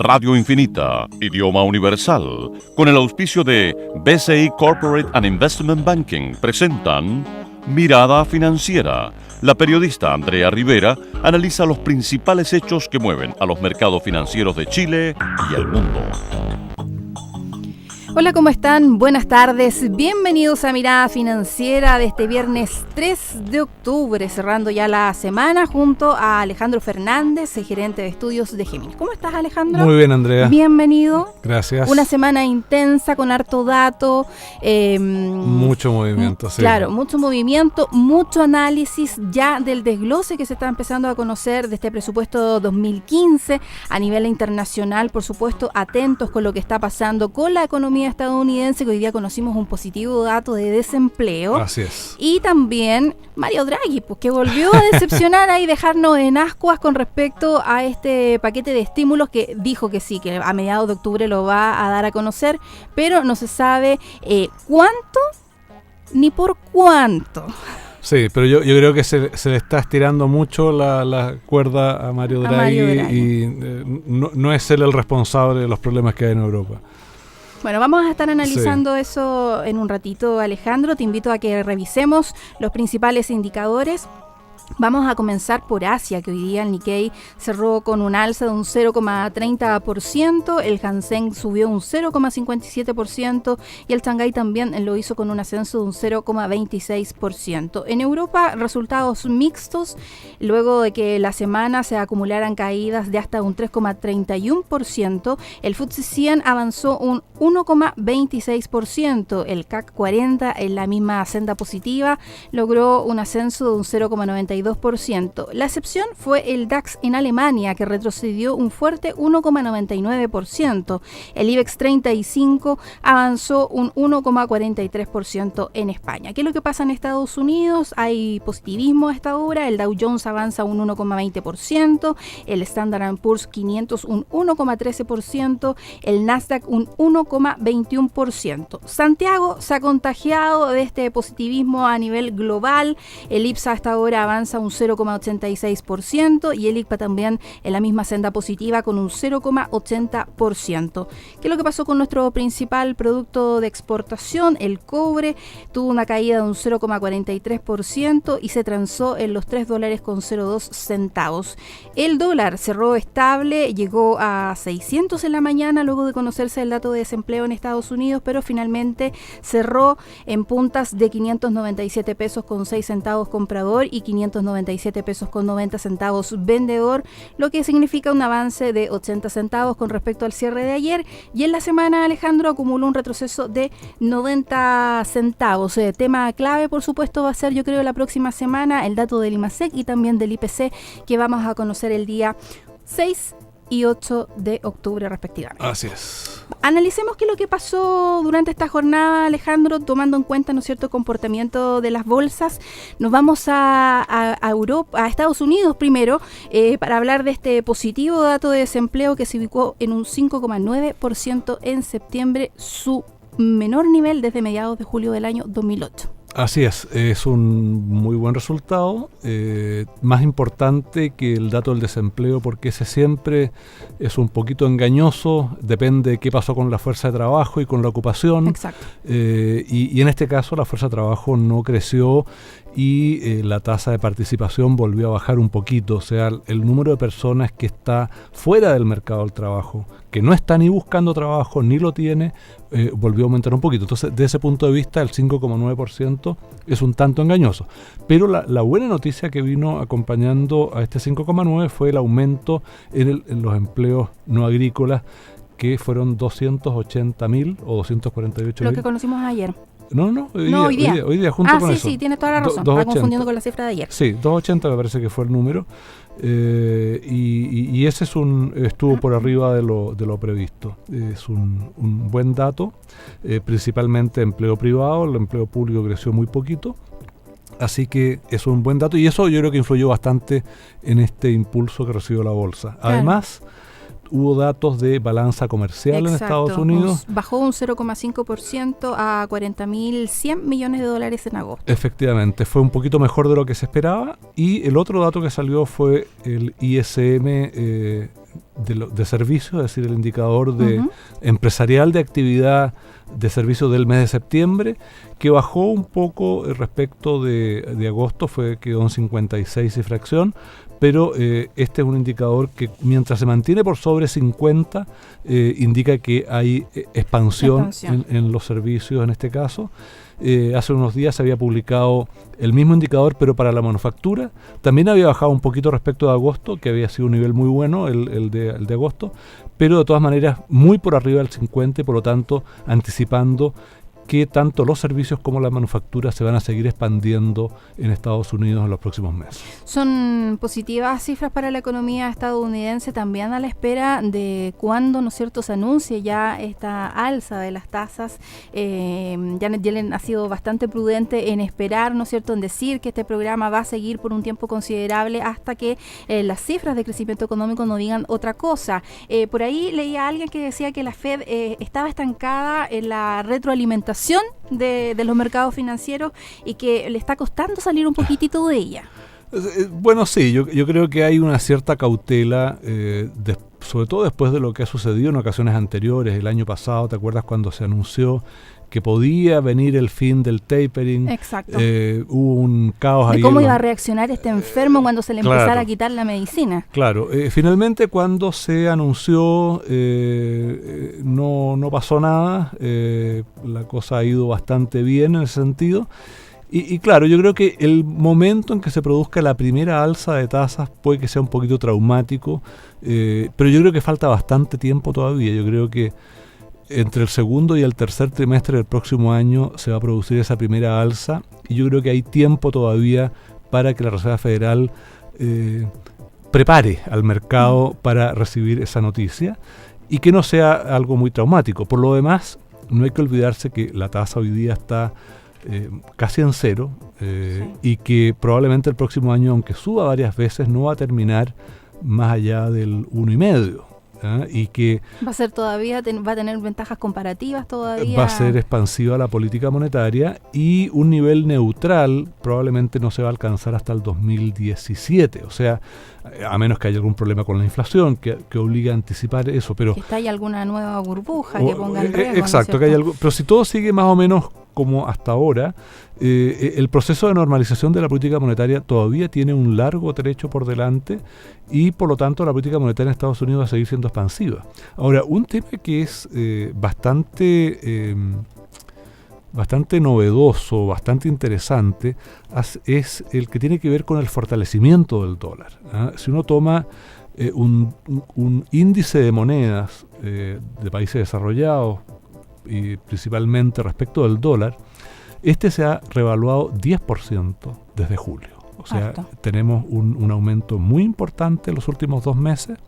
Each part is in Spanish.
Radio Infinita, idioma universal, con el auspicio de BCI Corporate and Investment Banking, presentan Mirada Financiera. La periodista Andrea Rivera analiza los principales hechos que mueven a los mercados financieros de Chile y el mundo. Hola, ¿cómo están? Buenas tardes. Bienvenidos a Mirada Financiera de este viernes 3 de octubre, cerrando ya la semana junto a Alejandro Fernández, gerente de estudios de Géminis. ¿Cómo estás, Alejandro? Muy bien, Andrea. Bienvenido. Gracias. Una semana intensa con harto dato. Mucho movimiento, sí. Claro, mucho movimiento, mucho análisis ya del desglose que se está empezando a conocer de este presupuesto 2015 a nivel internacional, por supuesto, atentos con lo que está pasando con la economía estadounidense, que hoy día conocimos un positivo dato de desempleo. Así es. Y también Mario Draghi, pues, que volvió a decepcionar y dejarnos en ascuas con respecto a este paquete de estímulos que dijo que sí, que a mediados de octubre lo va a dar a conocer, pero no se sabe cuánto ni por cuánto. Sí, pero yo creo que se le está estirando mucho la cuerda a Mario Draghi, y no es él el responsable de los problemas que hay en Europa. Bueno, vamos a estar analizando eso en un ratito, Alejandro. Te invito a que revisemos los principales indicadores. Vamos a comenzar por Asia, que hoy día el Nikkei cerró con un alza de un 0,30%, el Hang subió un 0,57% y el Shanghái también lo hizo con un ascenso de un 0,26%. En Europa, resultados mixtos, luego de que la semana se acumularan caídas de hasta un 3,31%, el FTSE 100 avanzó un 1,26%, el CAC 40 en la misma senda positiva logró un ascenso de un 0,92%. La excepción fue el DAX en Alemania, que retrocedió un fuerte 1,99%. El IBEX 35 avanzó un 1,43% en España. ¿Qué es lo que pasa en Estados Unidos? Hay positivismo a esta hora. El Dow Jones avanza un 1,20%, el Standard & Poor's 500 un 1,13%, el Nasdaq un 1,21%. Santiago se ha contagiado de este positivismo a nivel global. El IPSA hasta ahora avanza un 0,86% y el ICPA también en la misma senda positiva con un 0,80%. ¿Qué es lo que pasó con nuestro principal producto de exportación? El cobre tuvo una caída de un 0,43% y se transó en los $3.02. El dólar cerró estable, llegó a 600 en la mañana luego de conocerse el dato de desempleo en Estados Unidos, pero finalmente cerró en puntas de 597 pesos con 6 centavos comprador y 597 pesos con 90 centavos vendedor, lo que significa un avance de 80 centavos con respecto al cierre de ayer, y en la semana, Alejandro, acumuló un retroceso de 90 centavos. Tema clave, por supuesto, va a ser, yo creo, la próxima semana el dato del IMASEC y también del IPC, que vamos a conocer el día 6 y 8 de octubre respectivamente. Así es. Analicemos qué es lo que pasó durante esta jornada, Alejandro, tomando en cuenta, ¿no es cierto?, el comportamiento de las bolsas. Nos vamos a Europa, a Estados Unidos primero, para hablar de este positivo dato de desempleo que se ubicó en un 5,9% en septiembre, su menor nivel desde mediados de julio del año 2008. Así es un muy buen resultado, más importante que el dato del desempleo, porque ese siempre es un poquito engañoso, depende de qué pasó con la fuerza de trabajo y con la ocupación. Exacto. Y en este caso la fuerza de trabajo no creció y la tasa de participación volvió a bajar un poquito, o sea, el número de personas que está fuera del mercado del trabajo, que no está ni buscando trabajo ni lo tiene, volvió a aumentar un poquito. Entonces, desde ese punto de vista, el 5,9% es un tanto engañoso. Pero la buena noticia que vino acompañando a este 5,9 fue el aumento en los empleos no agrícolas, que fueron 280.000 o 248.000. Lo que conocimos ayer. No, hoy día junto con eso. Sí, tienes toda la razón. Estaba confundiendo con la cifra de ayer. Sí, 280 me parece que fue el número. Y ese estuvo por arriba de lo previsto. Es un buen dato, principalmente empleo privado. El empleo público creció muy poquito. Así que es un buen dato y eso yo creo que influyó bastante en este impulso que recibió la bolsa. Claro. Además, hubo datos de balanza comercial. Exacto. En Estados Unidos. Bajó un 0,5% a $40.100 millones en agosto. Efectivamente, fue un poquito mejor de lo que se esperaba. Y el otro dato que salió fue el ISM de servicios, es decir, el indicador empresarial de actividad de servicios del mes de septiembre, que bajó un poco respecto de agosto, quedó en 56 y fracción, pero este es un indicador que mientras se mantiene por sobre 50, indica que hay expansión. En los servicios en este caso. Hace unos días se había publicado el mismo indicador, pero para la manufactura. También había bajado un poquito respecto de agosto, que había sido un nivel muy bueno, el de agosto, pero de todas maneras muy por arriba del 50, y por lo tanto anticipando que tanto los servicios como la manufactura se van a seguir expandiendo en Estados Unidos en los próximos meses. Son positivas cifras para la economía estadounidense, también a la espera de cuándo, ¿no es cierto?, se anuncie ya esta alza de las tasas. Janet Yellen ha sido bastante prudente en esperar, ¿no es cierto?, en decir que este programa va a seguir por un tiempo considerable hasta que las cifras de crecimiento económico no digan otra cosa. Por ahí leía a alguien que decía que la Fed estaba estancada en la retroalimentación de los mercados financieros y que le está costando salir un poquitito de ella. Bueno, sí, yo creo que hay una cierta cautela, sobre todo después de lo que ha sucedido en ocasiones anteriores. El año pasado, ¿te acuerdas cuando se anunció que podía venir el fin del tapering? Exacto. Hubo un caos ahí. ¿De cómo iba a reaccionar este enfermo cuando se le empezara a quitar la medicina? Claro. Finalmente, cuando se anunció, no pasó nada. La cosa ha ido bastante bien en ese sentido. Y claro, yo creo que el momento en que se produzca la primera alza de tasas puede que sea un poquito traumático, pero yo creo que falta bastante tiempo todavía. Yo creo que entre el segundo y el tercer trimestre del próximo año se va a producir esa primera alza, y yo creo que hay tiempo todavía para que la Reserva Federal prepare al mercado para recibir esa noticia y que no sea algo muy traumático. Por lo demás, no hay que olvidarse que la tasa hoy día está casi en cero, y que probablemente el próximo año, aunque suba varias veces, no va a terminar más allá del 1,5%. Y que va a ser todavía, va a tener ventajas comparativas todavía. Va a ser expansiva la política monetaria, y un nivel neutral probablemente no se va a alcanzar hasta el 2017. O sea, a menos que haya algún problema con la inflación que obligue a anticipar eso. Pero que haya alguna nueva burbuja que ponga en riesgo. Exacto, que haya algo. Pero si todo sigue más o menos como hasta ahora, el proceso de normalización de la política monetaria todavía tiene un largo trecho por delante, y por lo tanto la política monetaria en Estados Unidos va a seguir siendo expansiva. Ahora, un tema que es bastante novedoso, bastante interesante, es el que tiene que ver con el fortalecimiento del dólar. Si uno toma un índice de monedas de países desarrollados, y principalmente respecto del dólar, este se ha revaluado 10% desde julio. O sea, tenemos un aumento muy importante en los últimos 2 meses.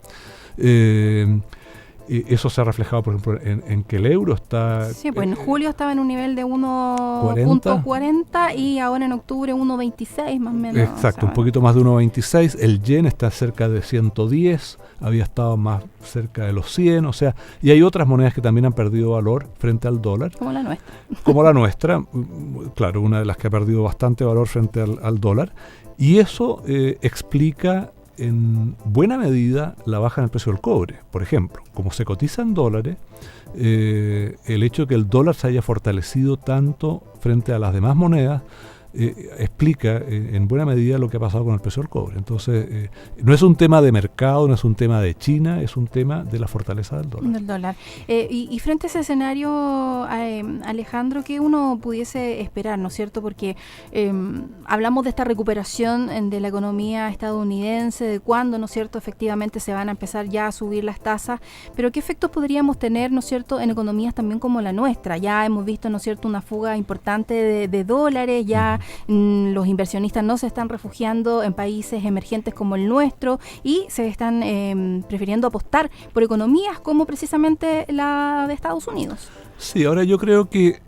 Eso se ha reflejado, por ejemplo, en que el euro está... Sí, pues en julio estaba en un nivel de 1.40 y ahora en octubre 1.26 más o menos. Exacto, un poquito más de 1.26. El yen está cerca de 110, había estado más cerca de los 100, o sea, y hay otras monedas que también han perdido valor frente al dólar. Como la nuestra. Como la nuestra, claro, una de las que ha perdido bastante valor frente al dólar. Y eso explica en buena medida la baja en el precio del cobre. Por ejemplo, como se cotiza en dólares, el hecho de que el dólar se haya fortalecido tanto frente a las demás monedas explica en buena medida lo que ha pasado con el precio del cobre. Entonces, no es un tema de mercado, no es un tema de China, es un tema de la fortaleza del dólar. Y frente a ese escenario, Alejandro, ¿qué uno pudiese esperar, no es cierto? Porque hablamos de esta recuperación de la economía estadounidense, de cuándo, ¿no es cierto?, efectivamente se van a empezar ya a subir las tasas, pero ¿qué efectos podríamos tener, ¿no es cierto?, en economías también como la nuestra? Ya hemos visto, ¿no es cierto?, una fuga importante de dólares, ya los inversionistas no se están refugiando en países emergentes como el nuestro y se están prefiriendo apostar por economías como precisamente la de Estados Unidos. Sí, ahora yo creo que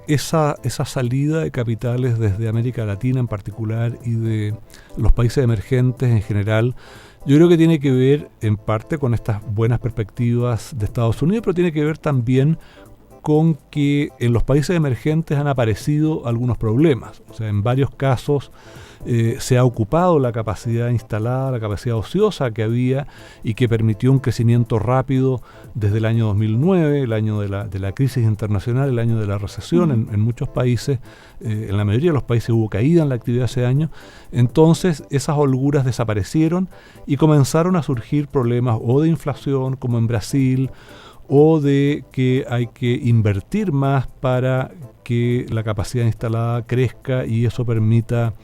esa salida de capitales desde América Latina en particular y de los países emergentes en general, yo creo que tiene que ver en parte con estas buenas perspectivas de Estados Unidos, pero tiene que ver también con que en los países emergentes han aparecido algunos problemas. O sea, en varios casos se ha ocupado la capacidad instalada, la capacidad ociosa que había y que permitió un crecimiento rápido desde el año 2009, el año de la crisis internacional, el año de la recesión en muchos países. En la mayoría de los países hubo caída en la actividad ese año. Entonces esas holguras desaparecieron y comenzaron a surgir problemas o de inflación, como en Brasil, o de que hay que invertir más para que la capacidad instalada crezca y eso permita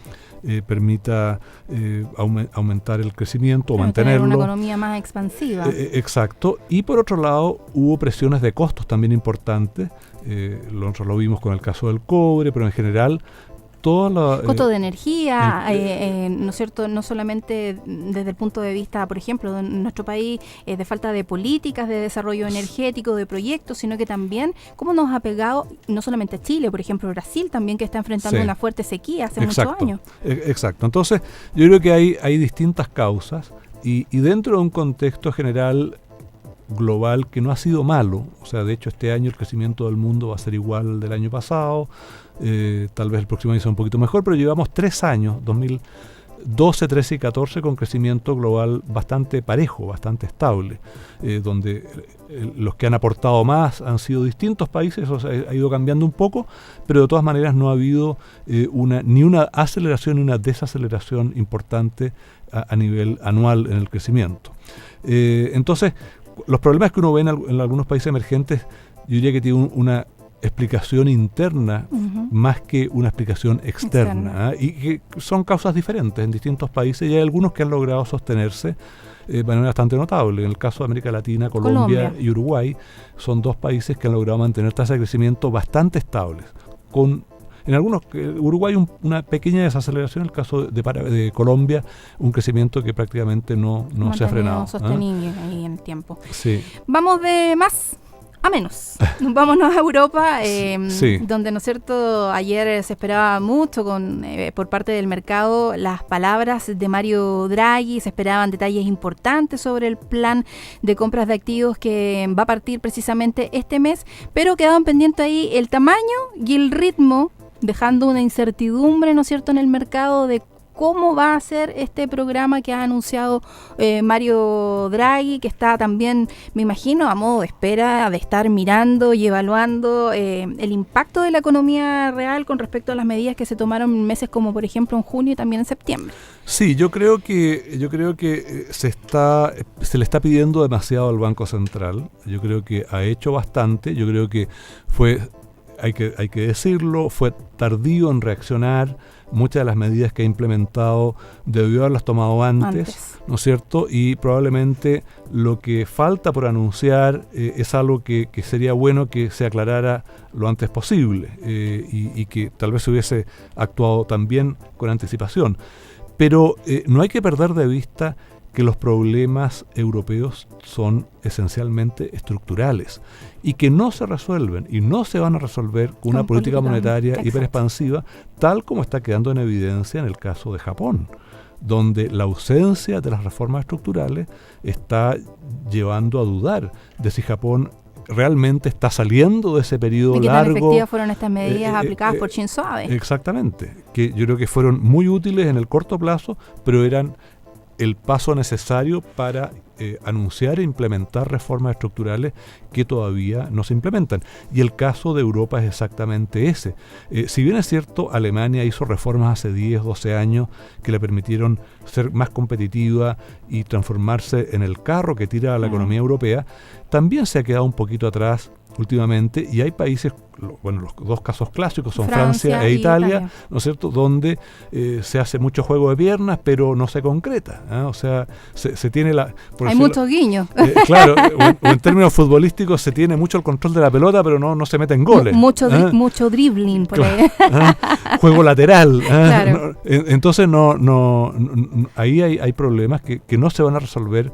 aumentar el crecimiento o mantenerlo. Tener una economía más expansiva. Exacto. Y por otro lado, hubo presiones de costos también importantes. Nosotros lo vimos con el caso del cobre, pero en general costo de energía, ¿no es cierto? No solamente desde el punto de vista, por ejemplo, de nuestro país, de falta de políticas de desarrollo energético, de proyectos, sino que también cómo nos ha pegado, no solamente a Chile, por ejemplo, Brasil también, que está enfrentando una fuerte sequía hace muchos años. Exacto. Entonces, yo creo que hay distintas causas y dentro de un contexto general global que no ha sido malo, o sea, de hecho este año el crecimiento del mundo va a ser igual al del año pasado, tal vez el próximo año sea un poquito mejor, pero llevamos 3 años, 2012, 13 y 14, con crecimiento global bastante parejo, bastante estable, donde los que han aportado más han sido distintos países, eso ha ido cambiando un poco, pero de todas maneras no ha habido ni una aceleración ni una desaceleración importante a nivel anual en el crecimiento. Entonces, los problemas que uno ve en algunos países emergentes, yo diría que tienen una explicación interna más que una explicación externa. Y que son causas diferentes en distintos países y hay algunos que han logrado sostenerse de manera bastante notable. En el caso de América Latina, Colombia y Uruguay son 2 países que han logrado mantener tasas de crecimiento bastante estables. En algunos, Uruguay una pequeña desaceleración, en el caso de Colombia, un crecimiento que prácticamente no se ha frenado. Sostenible ahí en el tiempo. Sí. Vamos de más a menos. Vámonos a Europa, donde, ¿no es cierto?, ayer se esperaba mucho por parte del mercado las palabras de Mario Draghi, se esperaban detalles importantes sobre el plan de compras de activos que va a partir precisamente este mes, pero quedaban pendientes ahí el tamaño y el ritmo, dejando una incertidumbre, ¿no es cierto?, en el mercado de cómo va a ser este programa que ha anunciado Mario Draghi, que está también, me imagino, a modo de espera de estar mirando y evaluando el impacto de la economía real con respecto a las medidas que se tomaron en meses como, por ejemplo, en junio y también en septiembre. Sí, yo creo que se le está pidiendo demasiado al Banco Central. Yo creo que ha hecho bastante. Yo creo que hay que decirlo, fue tardío en reaccionar. Muchas de las medidas que ha implementado debió haberlas tomado antes, ¿no es cierto? Y probablemente lo que falta por anunciar es algo que sería bueno que se aclarara lo antes posible y que tal vez se hubiese actuado también con anticipación. Pero no hay que perder de vista que los problemas europeos son esencialmente estructurales y que no se resuelven y no se van a resolver con una política monetaria hiperexpansiva, tal como está quedando en evidencia en el caso de Japón, donde la ausencia de las reformas estructurales está llevando a dudar de si Japón realmente está saliendo de ese periodo largo. ¿Y qué tan efectivas fueron estas medidas aplicadas por Shinzo Abe? Exactamente, que yo creo que fueron muy útiles en el corto plazo, pero eran el paso necesario para anunciar e implementar reformas estructurales que todavía no se implementan. Y el caso de Europa es exactamente ese. Si bien es cierto, Alemania hizo reformas hace 10, 12 años que le permitieron ser más competitiva y transformarse en el carro que tira a la economía europea, también se ha quedado un poquito atrás últimamente, y hay países, bueno, los 2 casos clásicos son Francia e Italia, ¿no es cierto?, donde se hace mucho juego de piernas, pero no se concreta, ¿eh? O sea, se tiene hay muchos guiños. Claro, o en términos futbolísticos se tiene mucho el control de la pelota, pero no se meten goles. Mucho dribbling por ahí. Juego lateral. Claro. Entonces ahí hay problemas que no se van a resolver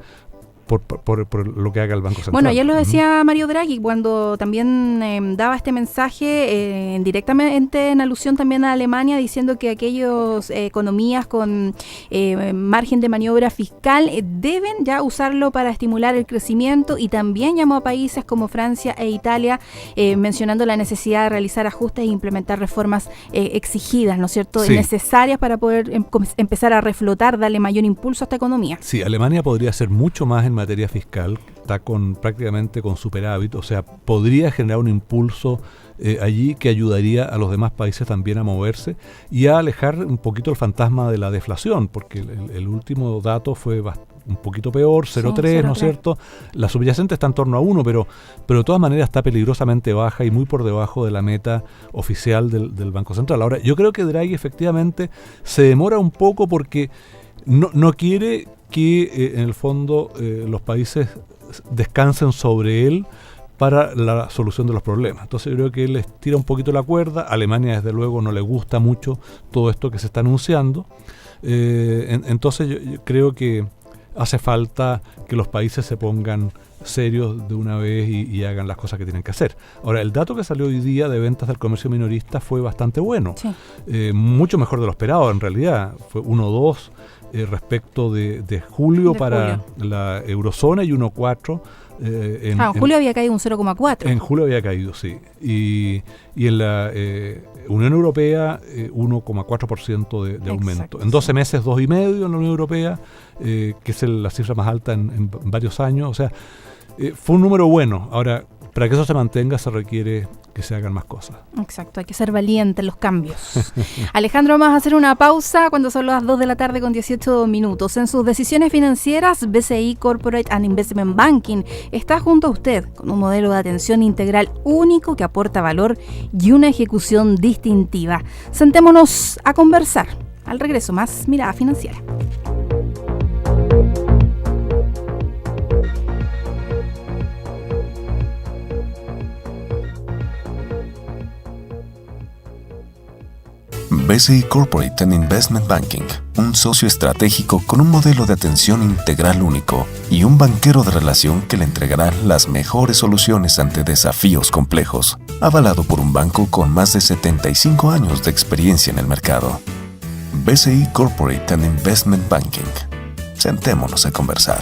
por lo que haga el Banco Central. Bueno, ayer lo decía Mario Draghi cuando también daba este mensaje directamente en alusión también a Alemania, diciendo que aquellas economías con margen de maniobra fiscal deben ya usarlo para estimular el crecimiento, y también llamó a países como Francia e Italia mencionando la necesidad de realizar ajustes e implementar reformas exigidas, ¿no es cierto?, sí, necesarias para poder empezar a reflotar, darle mayor impulso a esta economía. Sí, Alemania podría hacer mucho más en materia fiscal, está prácticamente con superávit, o sea, podría generar un impulso allí que ayudaría a los demás países también a moverse y a alejar un poquito el fantasma de la deflación, porque el último dato fue un poquito peor, 0,3, ¿no es cierto? La subyacente está en torno a 1, pero de todas maneras está peligrosamente baja y muy por debajo de la meta oficial del Banco Central. Ahora, yo creo que Draghi efectivamente se demora un poco porque no quiere que en el fondo los países descansen sobre él para la solución de los problemas. Entonces yo creo que él les tira un poquito la cuerda. A Alemania desde luego no le gusta mucho todo esto que se está anunciando. Entonces yo creo que hace falta que los países se pongan serios de una vez y hagan las cosas que tienen que hacer. Ahora, el dato que salió hoy día de ventas del comercio minorista fue bastante bueno. Sí. Mucho mejor de lo esperado, en realidad. Fue 1,2 respecto de julio para la eurozona y 1,4 en julio había caído un 0,4. En julio había caído, sí. Y en la Unión Europea 1,4% de aumento. En 12 meses 2,5% en la Unión Europea, que es la cifra más alta en varios años. O sea, fue un número bueno. Ahora, para que eso se mantenga se requiere que se hagan más cosas. Exacto, hay que ser valiente en los cambios. Alejandro, vamos a hacer una pausa cuando son las 2 de la tarde con 18 minutos. En sus decisiones financieras, BCI Corporate and Investment Banking está junto a usted con un modelo de atención integral único que aporta valor y una ejecución distintiva. Sentémonos a conversar. Al regreso, más Mirada Financiera. BCI Corporate and Investment Banking, un socio estratégico con un modelo de atención integral único y un banquero de relación que le entregará las mejores soluciones ante desafíos complejos, avalado por un banco con más de 75 años de experiencia en el mercado. BCI Corporate and Investment Banking. Sentémonos a conversar.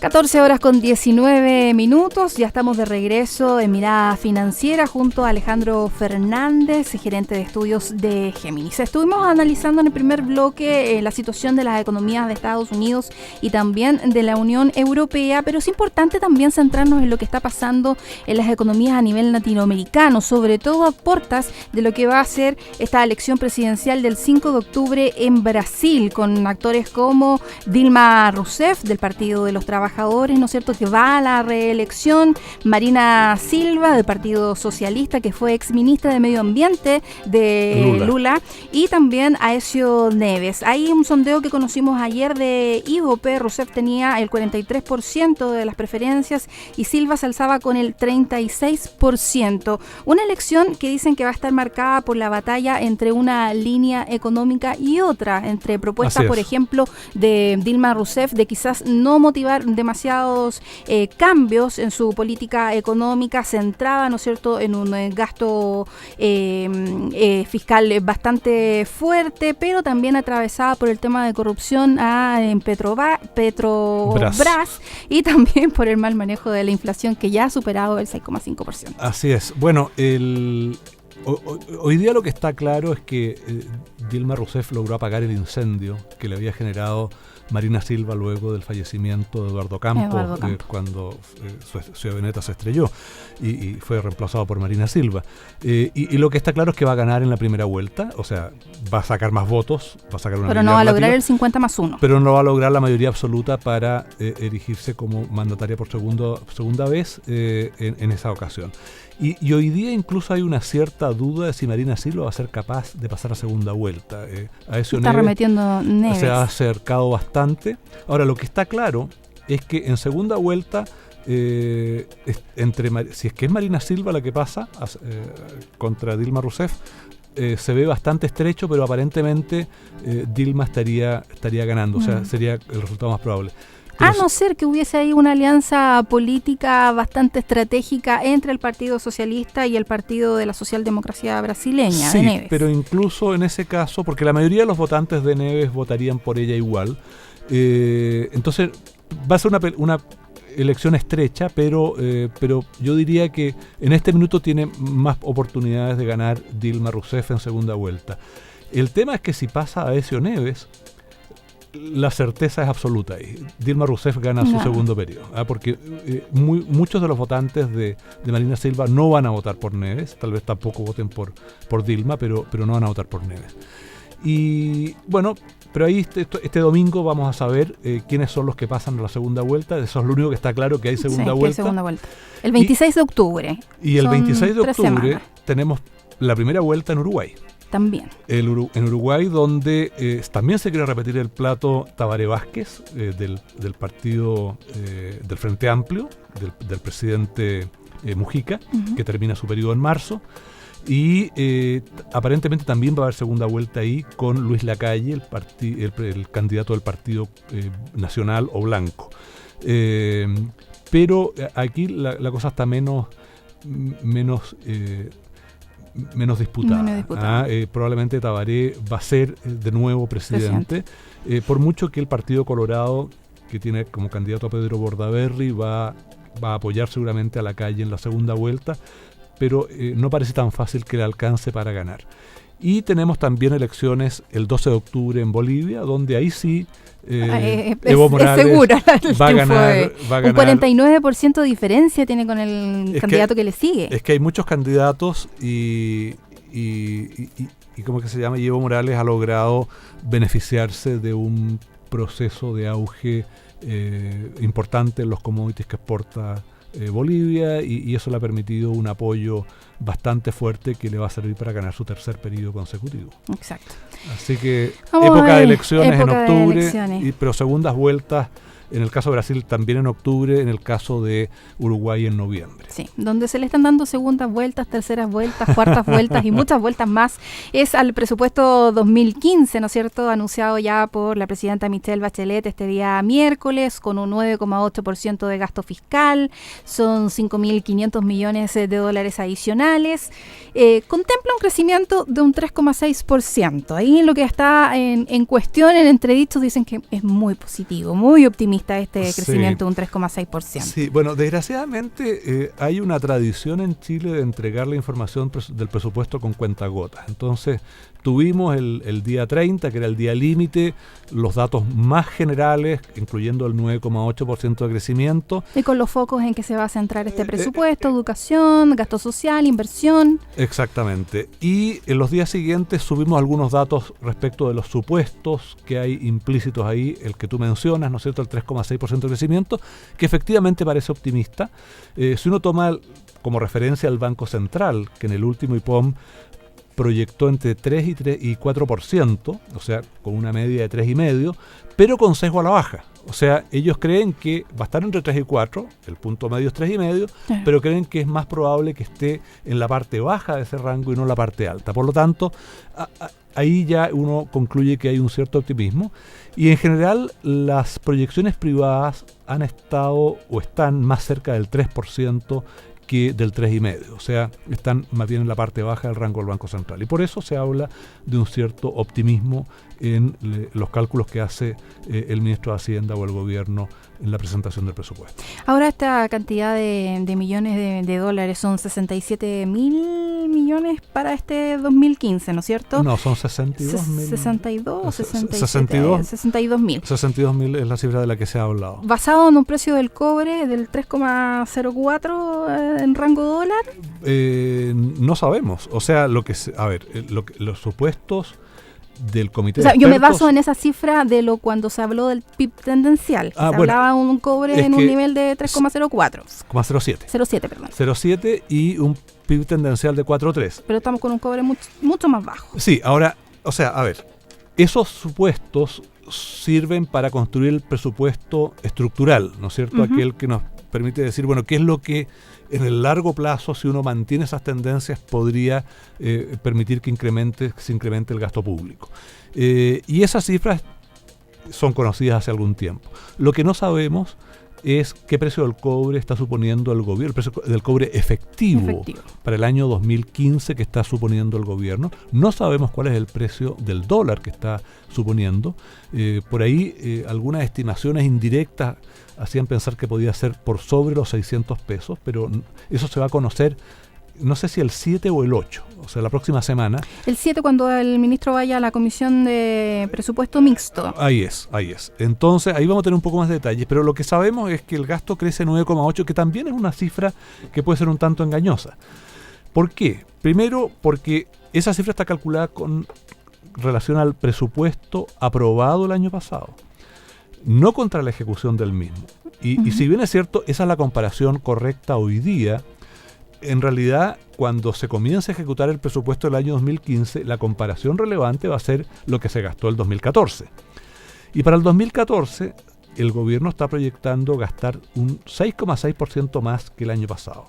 14 horas con 19 minutos, ya estamos de regreso en Mirada Financiera junto a Alejandro Fernández, gerente de estudios de Géminis. Estuvimos analizando en el primer bloque la situación de las economías de Estados Unidos y también de la Unión Europea, pero es importante también centrarnos en lo que está pasando en las economías a nivel latinoamericano, sobre todo a puertas de lo que va a ser esta elección presidencial del 5 de octubre en Brasil, con actores como Dilma Rousseff del Partido de los Trabajadores, ¿no es cierto?, que va a la reelección, Marina Silva del Partido Socialista, que fue exministra de Medio Ambiente de Lula, y también Aécio Neves. Hay un sondeo que conocimos ayer de IVOPE. Rousseff tenía el 43% de las preferencias y Silva se alzaba con el 36%. Una elección que dicen que va a estar marcada por la batalla entre una línea económica y otra, entre propuestas, por ejemplo, de Dilma Rousseff de quizás no motivar demasiados cambios en su política económica, centrada, ¿no es cierto?, en un gasto fiscal bastante fuerte, pero también atravesada por el tema de corrupción en Petrobras y también por el mal manejo de la inflación, que ya ha superado el 6,5%. Así es. Bueno, hoy día lo que está claro es que Dilma Rousseff logró apagar el incendio que le había generado Marina Silva luego del fallecimiento de Eduardo Campos. Cuando su avioneta se estrelló y fue reemplazado por Marina Silva. Y lo que está claro es que va a ganar en la primera vuelta, o sea, va a sacar más votos, va a sacar una pero no va a lograr el 50+1. Pero no va a lograr la mayoría absoluta para erigirse como mandataria por segunda vez en esa ocasión. Y hoy día incluso hay una cierta duda de si Marina Silva va a ser capaz de pasar a segunda vuelta. Está remetiendo Neves. Se ha acercado bastante. Ahora, lo que está claro es que en segunda vuelta, si es que es Marina Silva la que pasa contra Dilma Rousseff, se ve bastante estrecho, pero aparentemente Dilma estaría ganando, o sea, sería el resultado más probable. A no ser que hubiese ahí una alianza política bastante estratégica entre el Partido Socialista y el Partido de la Socialdemocracia Brasileña, de Neves. Pero incluso en ese caso, porque la mayoría de los votantes de Neves votarían por ella igual, entonces va a ser una elección estrecha, pero yo diría que en este minuto tiene más oportunidades de ganar Dilma Rousseff en segunda vuelta. El tema es que si pasa a Aécio Neves, la certeza es absoluta ahí. Dilma Rousseff gana su segundo periodo, porque muchos de los votantes de Marina Silva no van a votar por Neves, tal vez tampoco voten por Dilma, pero no van a votar por Neves. Y bueno, pero ahí este domingo vamos a saber quiénes son los que pasan a la segunda vuelta. Eso es lo único que está claro, que hay segunda vuelta. Que hay segunda vuelta. El 26 de octubre. Y el 26 de octubre tenemos la primera vuelta en Uruguay. También. En Uruguay, donde también se quiere repetir el plato Tabaré Vázquez, del partido del Frente Amplio, del presidente Mujica, que termina su periodo en marzo. Y aparentemente también va a haber segunda vuelta ahí con Luis Lacalle, el candidato del Partido Nacional o Blanco. Pero aquí la cosa está menos disputada. Probablemente Tabaré va a ser de nuevo presidente. Por mucho que el Partido Colorado, que tiene como candidato a Pedro Bordaberry, va a apoyar seguramente a Lacalle en la segunda vuelta, pero no parece tan fácil que le alcance para ganar. Y tenemos también elecciones el 12 de octubre en Bolivia, donde ahí sí Evo Morales va a ganar. Un 49% de diferencia tiene con el candidato que le sigue. Es que hay muchos candidatos y ¿cómo que se llama? Y Evo Morales ha logrado beneficiarse de un proceso de auge importante en los commodities que exporta Bolivia, y eso le ha permitido un apoyo bastante fuerte que le va a servir para ganar su tercer periodo consecutivo. Exacto. Así que época de elecciones en octubre, pero segundas vueltas, en el caso de Brasil también en octubre, en el caso de Uruguay en noviembre. Sí, donde se le están dando segundas vueltas, terceras vueltas, cuartas vueltas y muchas vueltas más es al presupuesto 2015, ¿no es cierto?, anunciado ya por la presidenta Michelle Bachelet este día miércoles, con un 9,8% de gasto fiscal, son 5.500 millones de dólares adicionales, contempla un crecimiento de un 3,6%. Ahí en lo que está en cuestión, en entredichos, dicen que es muy positivo, muy optimista este crecimiento de un 3,6%. Sí, bueno, desgraciadamente hay una tradición en Chile de entregar la información del presupuesto con cuentagotas. Entonces, tuvimos el día 30, que era el día límite, los datos más generales, incluyendo el 9,8% de crecimiento. Y con los focos en que se va a centrar este presupuesto, educación, gasto social, inversión. Exactamente. Y en los días siguientes subimos algunos datos respecto de los supuestos que hay implícitos ahí, el que tú mencionas, ¿no es cierto?, el 3,6% de crecimiento, que efectivamente parece optimista. Si uno toma como referencia al Banco Central, que en el último IPOM proyectó entre 3 y 4%, o sea, con una media de 3,5%, pero con sesgo a la baja. O sea, ellos creen que va a estar entre 3 y 4, el punto medio es 3,5, pero creen que es más probable que esté en la parte baja de ese rango y no en la parte alta. Por lo tanto, ahí ya uno concluye que hay un cierto optimismo. Y en general, las proyecciones privadas han estado o están más cerca del 3% que del 3,5%, o sea, están más bien en la parte baja del rango del Banco Central. Y por eso se habla de un cierto optimismo en los cálculos que hace el ministro de Hacienda o el gobierno en la presentación del presupuesto. Ahora esta cantidad de millones de dólares son 67.000 millones para este 2015, ¿no es cierto? No, son 62.000. 62 62.000. 62.000 es la cifra de la que se ha hablado. ¿Basado en un precio del cobre del 3,04 en rango dólar? No sabemos. O sea, los supuestos del comité, o sea, yo me baso en esa cifra de cuando se habló del PIB tendencial. Se hablaba un cobre en un nivel de 3,04. 0,7, perdón. 0,7 y un PIB tendencial de 4,3. Pero estamos con un cobre mucho más bajo. Sí, ahora, o sea, a ver, esos supuestos sirven para construir el presupuesto estructural, ¿no es cierto? Uh-huh. Aquel que nos permite decir, bueno, ¿qué es lo que en el largo plazo, si uno mantiene esas tendencias, podría permitir que se incremente el gasto público. Y esas cifras son conocidas hace algún tiempo. Lo que no sabemos es qué precio del cobre está suponiendo el gobierno, el precio del cobre efectivo para el año 2015 que está suponiendo el gobierno. No sabemos cuál es el precio del dólar que está suponiendo. Por ahí algunas estimaciones indirectas hacían pensar que podía ser por sobre los 600 pesos, pero eso se va a conocer, no sé si el 7 o el 8, o sea, la próxima semana. El 7 cuando el ministro vaya a la comisión de presupuesto mixto. Ahí es. Entonces, ahí vamos a tener un poco más de detalles, pero lo que sabemos es que el gasto crece 9,8, que también es una cifra que puede ser un tanto engañosa. ¿Por qué? Primero, porque esa cifra está calculada con relación al presupuesto aprobado el año pasado, no contra la ejecución del mismo. Y si bien es cierto, esa es la comparación correcta hoy día, en realidad, cuando se comience a ejecutar el presupuesto del año 2015, la comparación relevante va a ser lo que se gastó el 2014. Y para el 2014, el gobierno está proyectando gastar un 6,6% más que el año pasado.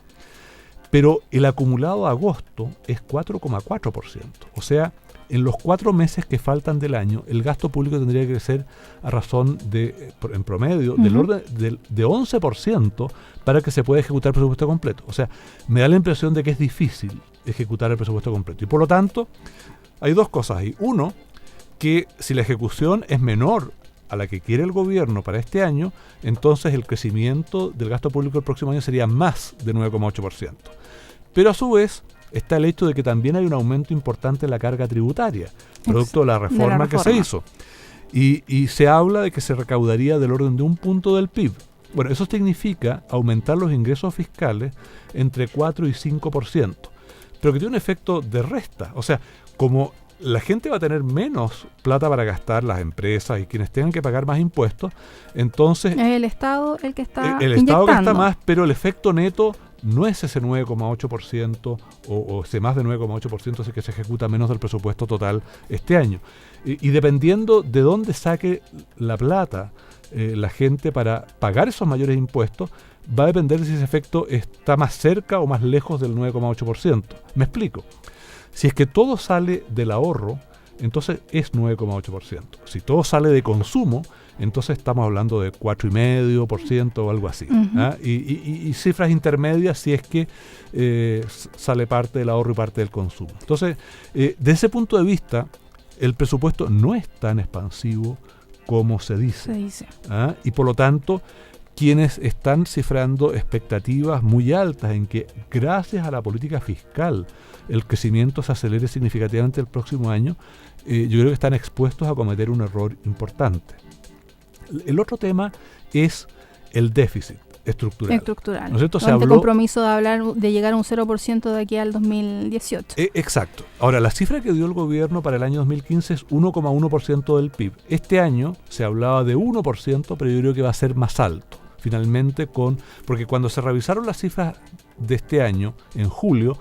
Pero el acumulado a agosto es 4,4%. O sea, en los 4 meses que faltan del año, el gasto público tendría que crecer a razón de, en promedio, del orden de 11% para que se pueda ejecutar el presupuesto completo. O sea, me da la impresión de que es difícil ejecutar el presupuesto completo. Y por lo tanto, hay dos cosas ahí. Uno, que si la ejecución es menor a la que quiere el gobierno para este año, entonces el crecimiento del gasto público el próximo año sería más de 9,8%. Pero a su vez, está el hecho de que también hay un aumento importante en la carga tributaria, producto de la reforma que se hizo. Y se habla de que se recaudaría del orden de 1 punto del PIB. Bueno, eso significa aumentar los ingresos fiscales entre 4 y 5%, pero que tiene un efecto de resta. O sea, como la gente va a tener menos plata para gastar, las empresas y quienes tengan que pagar más impuestos, entonces... Es el Estado el que está El Estado gasta más, pero el efecto neto no es ese 9,8% o ese más de 9,8%, así que se ejecuta menos del presupuesto total este año. Y dependiendo de dónde saque la plata la gente para pagar esos mayores impuestos, va a depender de si ese efecto está más cerca o más lejos del 9,8%. Me explico. Si es que todo sale del ahorro, entonces es 9,8%. Si todo sale de consumo, entonces estamos hablando de 4,5% o algo así. ¿Ah? Y cifras intermedias si es que sale parte del ahorro y parte del consumo. Entonces, desde ese punto de vista, el presupuesto no es tan expansivo como se dice. ¿Ah? Y por lo tanto, quienes están cifrando expectativas muy altas en que gracias a la política fiscal el crecimiento se acelere significativamente el próximo año, yo creo que están expuestos a cometer un error importante. El otro tema es el déficit estructural. ¿No es cierto? Se habló compromiso de llegar a un 0% de aquí al 2018. Exacto. Ahora, la cifra que dio el gobierno para el año 2015 es 1,1% del PIB. Este año se hablaba de 1%, pero yo creo que va a ser más alto. Finalmente, porque cuando se revisaron las cifras de este año, en julio,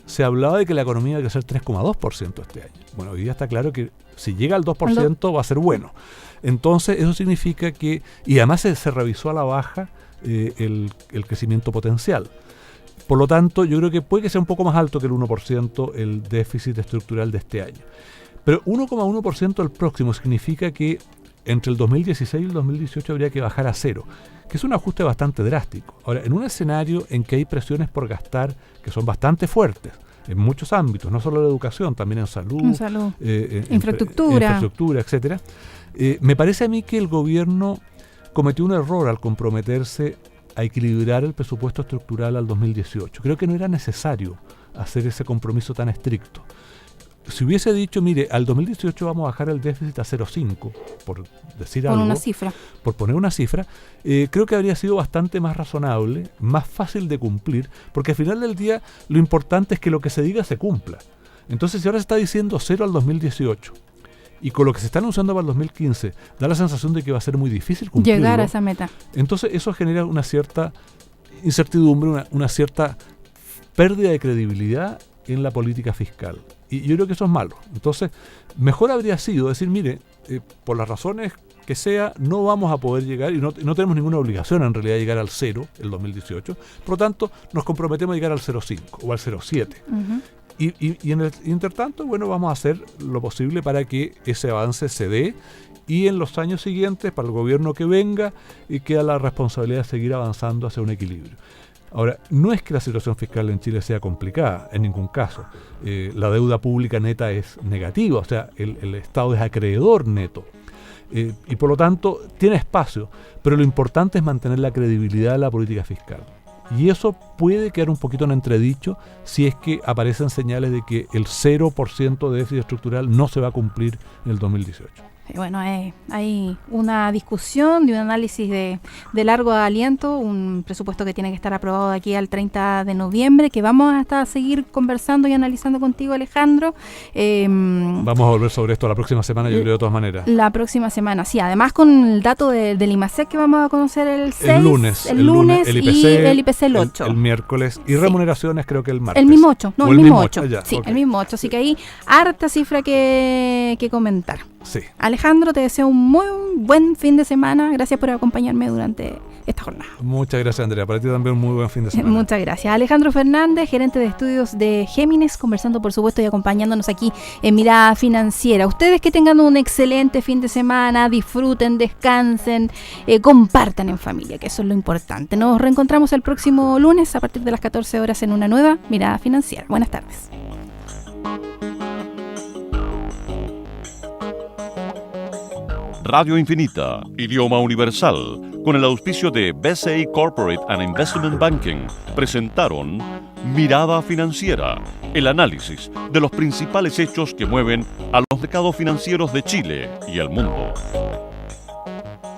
se hablaba de que la economía iba a crecer 3,2% este año. Bueno, hoy día está claro que si llega al 2% va a ser bueno. Entonces, eso significa que... Y además se revisó a la baja el crecimiento potencial. Por lo tanto, yo creo que puede que sea un poco más alto que el 1% el déficit estructural de este año. Pero 1,1% el próximo significa que entre el 2016 y el 2018 habría que bajar a 0, que es un ajuste bastante drástico. Ahora, en un escenario en que hay presiones por gastar que son bastante fuertes, en muchos ámbitos, no solo en la educación, también en salud, infraestructura, etcétera, me parece a mí que el gobierno cometió un error al comprometerse a equilibrar el presupuesto estructural al 2018. Creo que no era necesario hacer ese compromiso tan estricto. Si hubiese dicho, mire, al 2018 vamos a bajar el déficit a 0,5, por decir algo, por poner una cifra, creo que habría sido bastante más razonable, más fácil de cumplir, porque al final del día lo importante es que lo que se diga se cumpla. Entonces, si ahora se está diciendo 0 al 2018, y con lo que se está anunciando para el 2015, da la sensación de que va a ser muy difícil cumplirlo, llegar a esa meta. Entonces, eso genera una cierta incertidumbre, una cierta pérdida de credibilidad en la política fiscal. Y yo creo que eso es malo. Entonces, mejor habría sido decir, mire, por las razones que sea, no vamos a poder llegar y no tenemos ninguna obligación en realidad de llegar al 0 el 2018. Por lo tanto, nos comprometemos a llegar al 0,5 o al 0,7. Ujú. Y en el intertanto, bueno, vamos a hacer lo posible para que ese avance se dé y en los años siguientes, para el gobierno que venga, queda la responsabilidad de seguir avanzando hacia un equilibrio. Ahora, no es que la situación fiscal en Chile sea complicada, en ningún caso. La deuda pública neta es negativa, o sea, el Estado es acreedor neto. Y por lo tanto tiene espacio, pero lo importante es mantener la credibilidad de la política fiscal. Y eso puede quedar un poquito en entredicho si es que aparecen señales de que el 0% de déficit estructural no se va a cumplir en el 2018. Bueno, hay una discusión de un análisis de largo aliento, un presupuesto que tiene que estar aprobado de aquí al 30 de noviembre, que vamos a seguir conversando y analizando contigo, Alejandro. Vamos a volver sobre esto la próxima semana, yo creo, de todas maneras. La próxima semana, sí. Además, con el dato del IMASEC que vamos a conocer el 6. El lunes, el IPC, y el IPC el 8. El miércoles. Y remuneraciones creo que el martes. El mismo 8. No, o el mismo 8. Ya, sí, okay. El mismo 8. Así que hay harta cifra que comentar. Sí. Alejandro, te deseo un muy buen fin de semana. Gracias por acompañarme durante esta jornada. Muchas gracias, Andrea. Para ti también un muy buen fin de semana. Muchas gracias. Alejandro Fernández, gerente de estudios de Géminis, conversando, por supuesto, y acompañándonos aquí en Mirada Financiera. Ustedes que tengan un excelente fin de semana, disfruten, descansen, compartan en familia, que eso es lo importante. Nos reencontramos el próximo lunes a partir de las 14 horas en una nueva Mirada Financiera. Buenas tardes. Radio Infinita, idioma universal, con el auspicio de BCI Corporate and Investment Banking, presentaron Mirada Financiera, el análisis de los principales hechos que mueven a los mercados financieros de Chile y el mundo.